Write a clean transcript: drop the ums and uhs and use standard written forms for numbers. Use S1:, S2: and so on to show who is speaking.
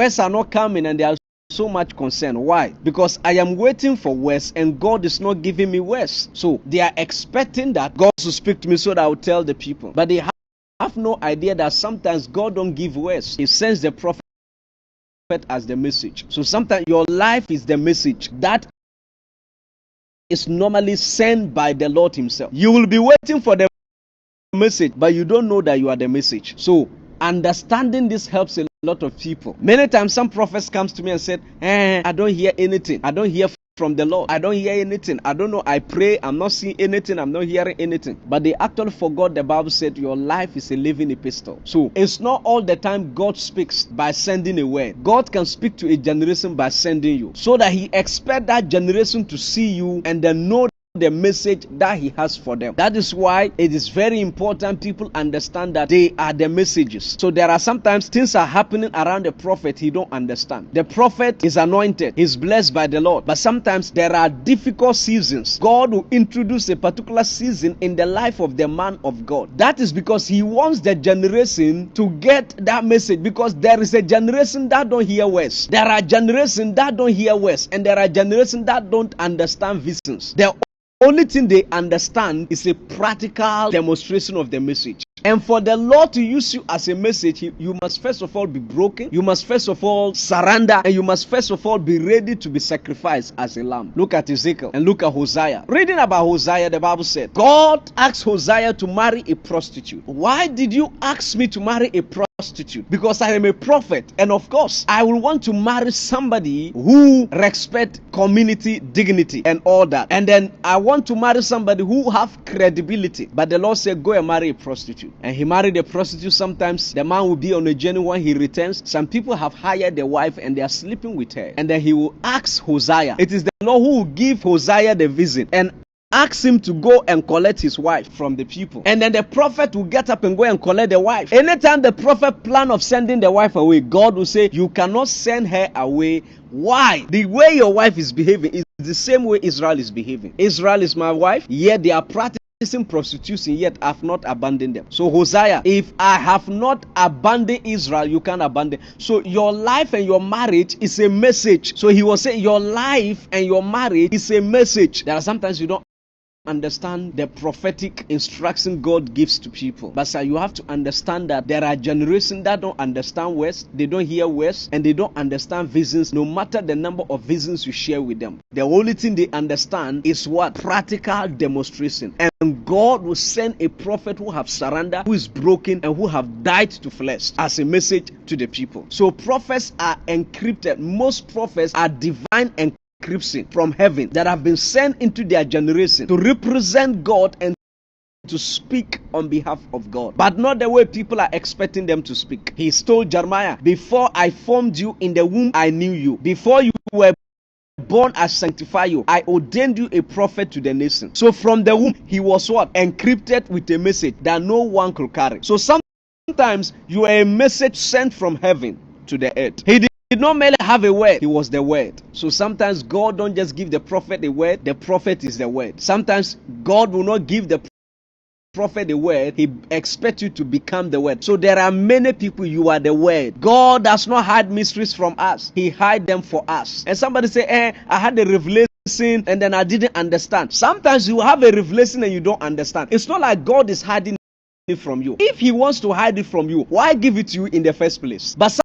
S1: words are not coming and they are so much concern. Why? Because I am waiting for words and God is not giving me words. So they are expecting that God will speak to me so that I will tell the people. But they have no idea that sometimes God don't give words. He sends the prophet as the message. So sometimes your life is the message that is normally sent by the Lord himself. You will be waiting for the message, but you don't know that you are the message. So understanding this helps a lot of people. Many times some prophets comes to me and said, I don't hear anything. I don't hear from the Lord. I don't hear anything. I don't know. I pray. I'm not seeing anything. I'm not hearing anything. But they actually forgot the Bible said your life is a living epistle. So it's not all the time God speaks by sending a word. God can speak to a generation by sending you, so that he expects that generation to see you and then know the message that he has for them. That is why it is very important people understand that they are the messages. So there are sometimes things are happening around the prophet he don't understand. The prophet is anointed, he's blessed by the Lord, but sometimes there are difficult seasons. God will introduce a particular season in the life of the man of God. That is because he wants the generation to get that message, because there is a generation that don't hear words. There are generations that don't hear words, and there are generations that don't understand visions. The only thing they understand is a practical demonstration of the message. And for the Lord to use you as a message, you must first of all be broken. You must first of all surrender. And you must first of all be ready to be sacrificed as a lamb. Look at Ezekiel and look at Hosea. Reading about Hosea, the Bible said, God asked Hosea to marry a prostitute. Why did you ask me to marry a prostitute? Because I am a prophet. And of course, I will want to marry somebody who respects community dignity and all that. And then I want to marry somebody who have credibility. But the Lord said, go and marry a prostitute. And he married a prostitute. Sometimes the man will be on a journey when he returns. Some people have hired the wife and they are sleeping with her. And then he will ask Hosea. It is the Lord who will give Hosea the vision and ask him to go and collect his wife from the people. And then the prophet will get up and go and collect the wife. Anytime the prophet plan of sending the wife away, God will say, you cannot send her away. Why? The way your wife is behaving is the same way Israel is behaving. Israel is my wife, yet they are practicing prostitution, yet I have not abandoned them. So Hosea, if I have not abandoned Israel, you can't abandon. So your life and your marriage is a message. So he was saying your life and your marriage is a message. There are sometimes you don't understand the prophetic instruction God gives to people. But sir, you have to understand that there are generations that don't understand words, they don't hear words, and they don't understand visions, no matter the number of visions you share with them. The only thing they understand is what? Practical demonstration. And God will send a prophet who have surrendered, who is broken, and who have died to flesh as a message to the people. So prophets are encrypted. Most prophets are divine encrypted from heaven that have been sent into their generation to represent God and to speak on behalf of God, but not the way people are expecting them to speak. He told Jeremiah, before I formed you in the womb, I knew you. Before you were born, I sanctify you. I ordained you a prophet to the nation. So from the womb, he was what? Encrypted with a message that no one could carry. So sometimes you are a message sent from heaven to the earth. He did not merely have a word, he was the word. So sometimes God don't just give the prophet a word, the prophet is the word. Sometimes God will not give the prophet a word, he expects you to become the word. So there are many people, you are the word. God does not hide mysteries from us, he hide them for us. And somebody say, I had a revelation and then I didn't understand. Sometimes you have a revelation and you don't understand. It's not like God is hiding it from you. If he wants to hide it from you, why give it to you in the first place? But